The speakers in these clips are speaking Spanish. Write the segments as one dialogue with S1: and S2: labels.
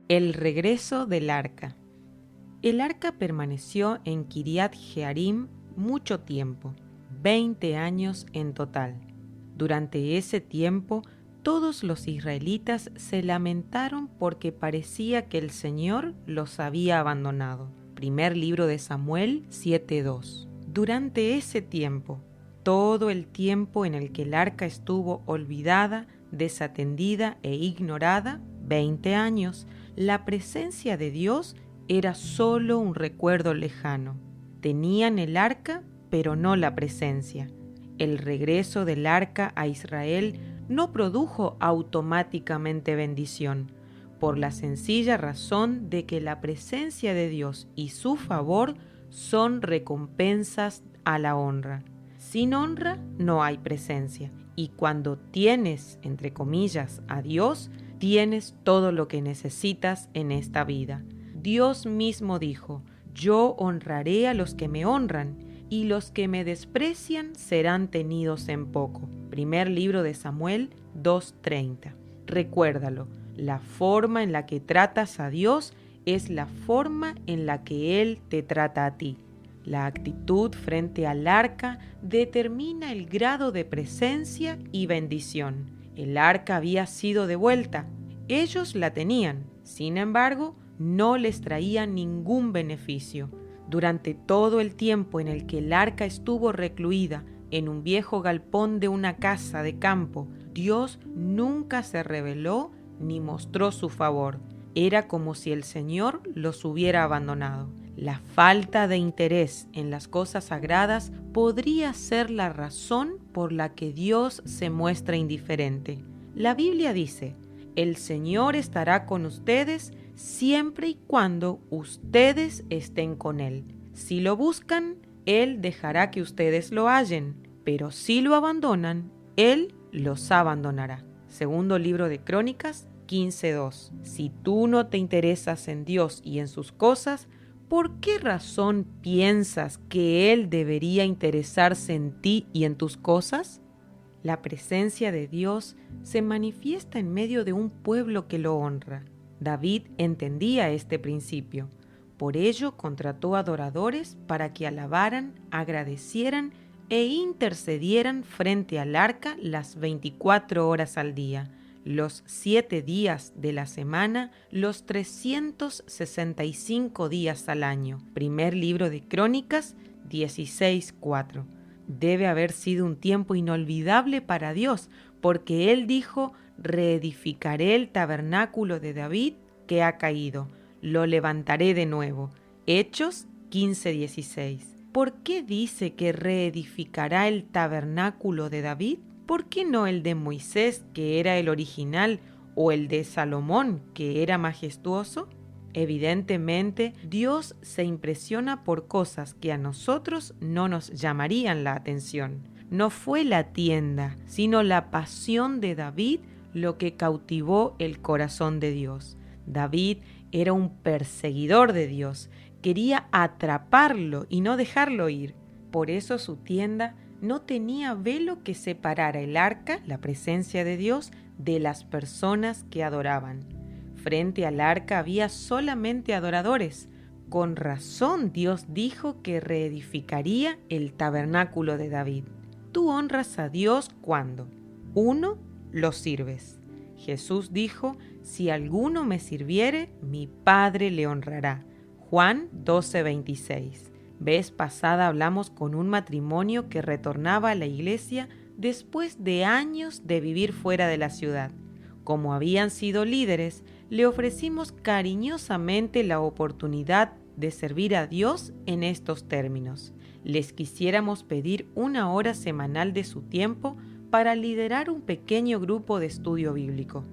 S1: El regreso del arca. El arca permaneció en Kiriat Jearim mucho tiempo, 20 años en total. Durante ese tiempo, todos los israelitas se lamentaron porque parecía que el Señor los había abandonado. Primer libro de Samuel 7:2. Durante ese tiempo, todo el tiempo en el que el arca estuvo olvidada, desatendida e ignorada, 20 años, la presencia de Dios era solo un recuerdo lejano. Tenían el arca, pero no la presencia. El regreso del arca a Israel no produjo automáticamente bendición, por la sencilla razón de que la presencia de Dios y su favor son recompensas a la honra. Sin honra no hay presencia, y cuando tienes, entre comillas, a Dios, tienes todo lo que necesitas en esta vida. Dios mismo dijo: yo honraré a los que me honran, y los que me desprecian serán tenidos en poco. Primer libro de Samuel 2:30. Recuérdalo, la forma en la que tratas a Dios es la forma en la que Él te trata a ti. La actitud frente al arca determina el grado de presencia y bendición. El arca había sido devuelta. Ellos la tenían. Sin embargo, no les traía ningún beneficio. Durante todo el tiempo en el que el arca estuvo recluida en un viejo galpón de una casa de campo, Dios nunca se reveló ni mostró su favor. Era como si el Señor los hubiera abandonado. La falta de interés en las cosas sagradas podría ser la razón por la que Dios se muestra indiferente. La Biblia dice: el Señor estará con ustedes siempre y cuando ustedes estén con Él. Si lo buscan, Él dejará que ustedes lo hallen, pero si lo abandonan, Él los abandonará. Segundo libro de Crónicas 15:2. Si tú no te interesas en Dios y en sus cosas, ¿por qué razón piensas que Él debería interesarse en ti y en tus cosas? La presencia de Dios se manifiesta en medio de un pueblo que lo honra. David entendía este principio. Por ello contrató adoradores para que alabaran, agradecieran e intercedieran frente al arca las 24 horas al día, los 7 días de la semana, los 365 días al año. Primer libro de Crónicas 16:4. Debe haber sido un tiempo inolvidable para Dios, porque Él dijo: reedificaré el tabernáculo de David que ha caído, lo levantaré de nuevo. Hechos 15:16. ¿Por qué dice que reedificará el tabernáculo de David? ¿Por qué no el de Moisés, que era el original, o el de Salomón, que era majestuoso? Evidentemente, Dios se impresiona por cosas que a nosotros no nos llamarían la atención. No fue la tienda, sino la pasión de David lo que cautivó el corazón de Dios. David era un perseguidor de Dios, quería atraparlo y no dejarlo ir. Por eso su tienda no tenía velo que separara el arca, la presencia de Dios, de las personas que adoraban. Frente al arca había solamente adoradores. Con razón Dios dijo que reedificaría el tabernáculo de David. Tú honras a Dios cuando: 1. Lo sirves. Jesús dijo: si alguno me sirviere, mi Padre le honrará. Juan 12:26. Vez pasada hablamos con un matrimonio que retornaba a la iglesia después de años de vivir fuera de la ciudad. Como habían sido líderes, le ofrecimos cariñosamente la oportunidad de servir a Dios en estos términos. Les quisiéramos pedir 1 hora semanal de su tiempo para liderar un pequeño grupo de estudio bíblico.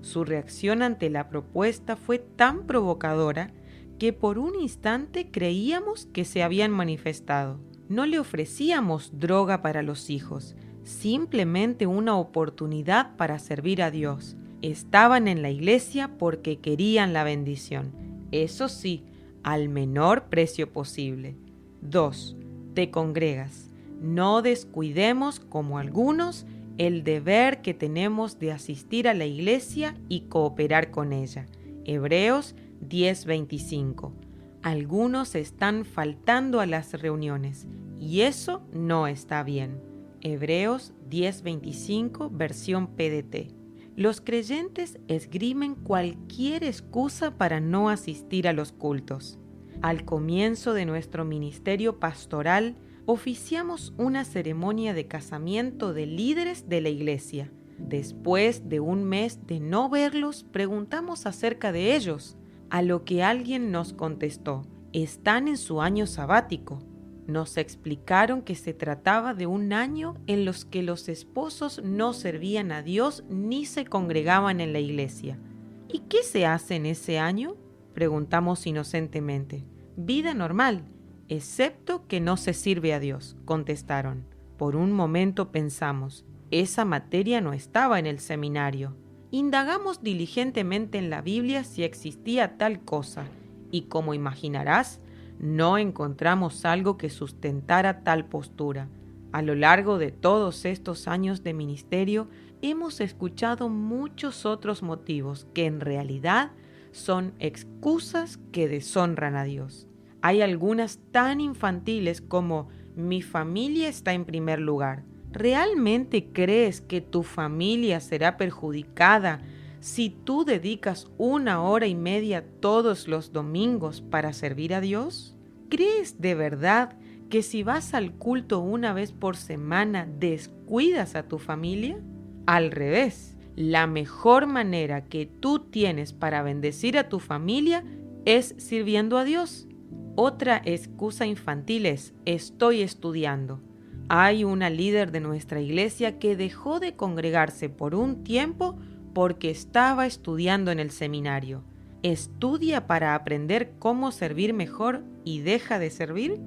S1: Su reacción ante la propuesta fue tan provocadora que por un instante creíamos que se habían manifestado. No le ofrecíamos droga para los hijos, simplemente una oportunidad para servir a Dios. Estaban en la iglesia porque querían la bendición. Eso sí, al menor precio posible. 2. Te congregas. No descuidemos, como algunos, el deber que tenemos de asistir a la iglesia y cooperar con ella. Hebreos 10:25. Algunos están faltando a las reuniones y eso no está bien. Hebreos 10:25, versión PDT. Los creyentes esgrimen cualquier excusa para no asistir a los cultos. Al comienzo de nuestro ministerio pastoral, oficiamos una ceremonia de casamiento de líderes de la iglesia. Después de un mes de no verlos, preguntamos acerca de ellos, a lo que alguien nos contestó: están en su año sabático. Nos explicaron que se trataba de un año en los que los esposos no servían a Dios ni se congregaban en la iglesia. ¿Y qué se hace en ese año?, preguntamos inocentemente. Vida normal, excepto que no se sirve a Dios, contestaron. Por un momento pensamos, esa materia no estaba en el seminario. Indagamos diligentemente en la Biblia si existía tal cosa, y como imaginarás, no encontramos algo que sustentara tal postura. A lo largo de todos estos años de ministerio, hemos escuchado muchos otros motivos que en realidad son excusas que deshonran a Dios. Hay algunas tan infantiles como: mi familia está en primer lugar. ¿Realmente crees que tu familia será perjudicada si tú dedicas 1 hora y media todos los domingos para servir a Dios? ¿Crees de verdad que si vas al culto 1 vez por semana descuidas a tu familia? Al revés, la mejor manera que tú tienes para bendecir a tu familia es sirviendo a Dios. Otra excusa infantil es: estoy estudiando. Hay una líder de nuestra iglesia que dejó de congregarse por un tiempo porque estaba estudiando en el seminario. ¿Estudia para aprender cómo servir mejor y deja de servir?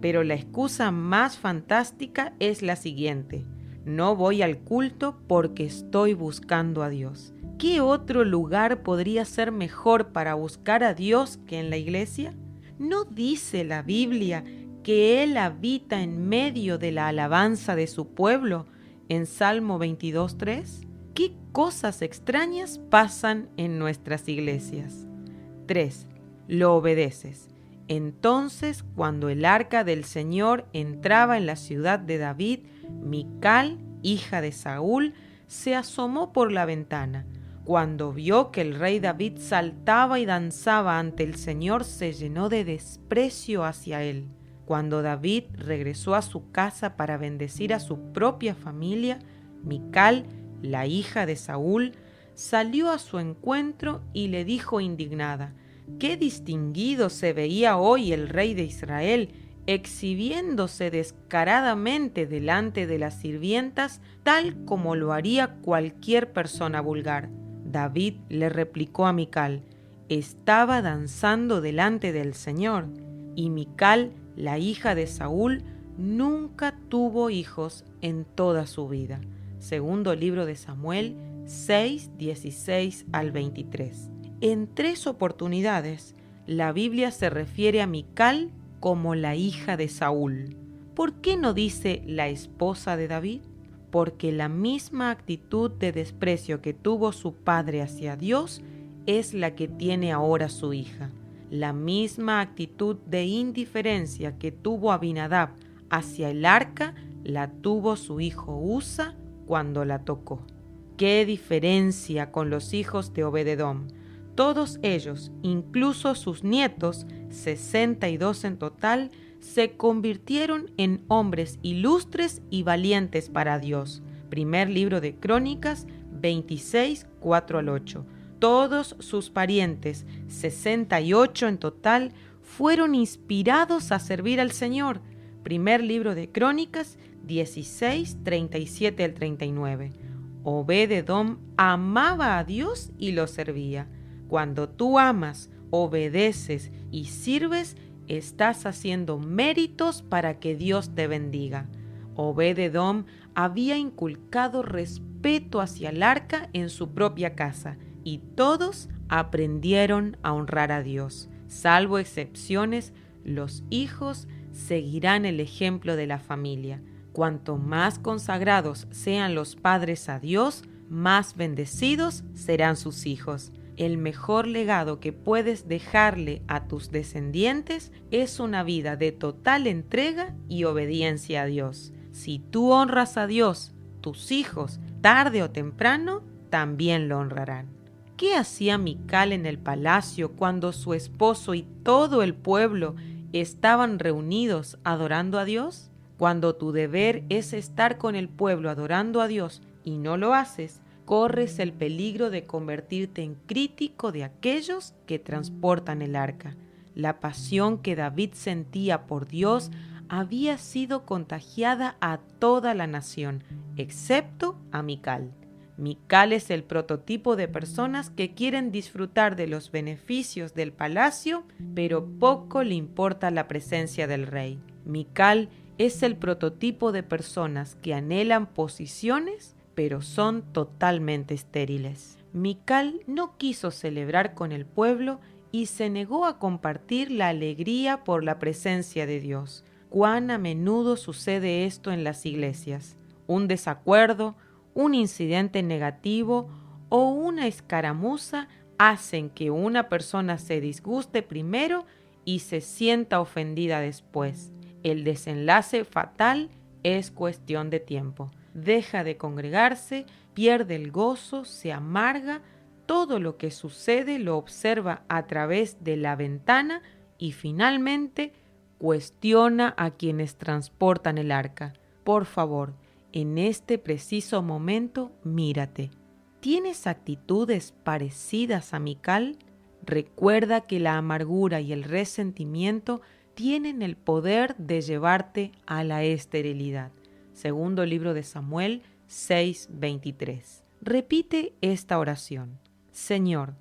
S1: Pero la excusa más fantástica es la siguiente: no voy al culto porque estoy buscando a Dios. ¿Qué otro lugar podría ser mejor para buscar a Dios que en la iglesia? ¿No dice la Biblia que Él habita en medio de la alabanza de su pueblo en Salmo 22:3? ¿Qué cosas extrañas pasan en nuestras iglesias? 3. Lo obedeces. Entonces, cuando el arca del Señor entraba en la ciudad de David, Mical, hija de Saúl, se asomó por la ventana. Cuando vio que el rey David saltaba y danzaba ante el Señor, se llenó de desprecio hacia él. Cuando David regresó a su casa para bendecir a su propia familia, Mical, la hija de Saúl, salió a su encuentro y le dijo indignada: «¡Qué distinguido se veía hoy el rey de Israel, exhibiéndose descaradamente delante de las sirvientas, tal como lo haría cualquier persona vulgar!». David le replicó a Mical: «Estaba danzando delante del Señor». Y Mical, la hija de Saúl, nunca tuvo hijos en toda su vida. Segundo libro de Samuel 6, 16 al 23. En 3 oportunidades, la Biblia se refiere a Mical como la hija de Saúl. ¿Por qué no dice la esposa de David? Porque la misma actitud de desprecio que tuvo su padre hacia Dios es la que tiene ahora su hija. La misma actitud de indiferencia que tuvo Abinadab hacia el arca la tuvo su hijo Usa cuando la tocó. ¡Qué diferencia con los hijos de Obed-edom! Todos ellos, incluso sus nietos, 62 en total, se convirtieron en hombres ilustres y valientes para Dios. Primer libro de Crónicas 26, 4 al 8. Todos sus parientes, 68 en total, fueron inspirados a servir al Señor. Primer libro de Crónicas 16, 37 al 39. Obed-edom amaba a Dios y lo servía. Cuando tú amas, obedeces y sirves, estás haciendo méritos para que Dios te bendiga. Obed-edom había inculcado respeto hacia el arca en su propia casa y todos aprendieron a honrar a Dios. Salvo excepciones, los hijos seguirán el ejemplo de la familia. Cuanto más consagrados sean los padres a Dios, más bendecidos serán sus hijos. El mejor legado que puedes dejarle a tus descendientes es una vida de total entrega y obediencia a Dios. Si tú honras a Dios, tus hijos, tarde o temprano, también lo honrarán. ¿Qué hacía Mical en el palacio cuando su esposo y todo el pueblo estaban reunidos adorando a Dios? Cuando tu deber es estar con el pueblo adorando a Dios y no lo haces, corres el peligro de convertirte en crítico de aquellos que transportan el arca. La pasión que David sentía por Dios había sido contagiada a toda la nación, excepto a Mical. Mical es el prototipo de personas que quieren disfrutar de los beneficios del palacio, pero poco le importa la presencia del rey. Mical es el prototipo de personas que anhelan posiciones, pero son totalmente estériles. Mical no quiso celebrar con el pueblo y se negó a compartir la alegría por la presencia de Dios. ¿Cuán a menudo sucede esto en las iglesias? Un desacuerdo, un incidente negativo o una escaramuza hacen que una persona se disguste primero y se sienta ofendida después. El desenlace fatal es cuestión de tiempo. Deja de congregarse, pierde el gozo, se amarga, todo lo que sucede lo observa a través de la ventana y finalmente cuestiona a quienes transportan el arca. Por favor, en este preciso momento, mírate. ¿Tienes actitudes parecidas a Mical? Recuerda que la amargura y el resentimiento tienen el poder de llevarte a la esterilidad. Segundo libro de Samuel 6:23. Repite esta oración. Señor,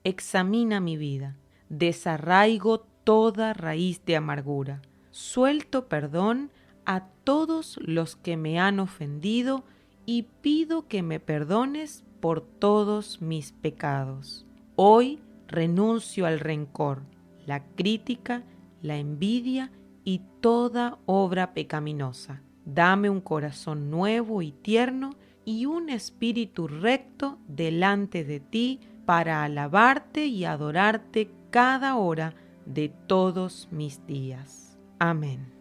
S1: examina mi vida, desarraigo toda raíz de amargura, suelto perdón a todos los que me han ofendido y pido que me perdones por todos mis pecados. Hoy renuncio al rencor, la crítica, la envidia y toda obra pecaminosa. Dame un corazón nuevo y tierno y un espíritu recto delante de ti para alabarte y adorarte cada hora de todos mis días. Amén.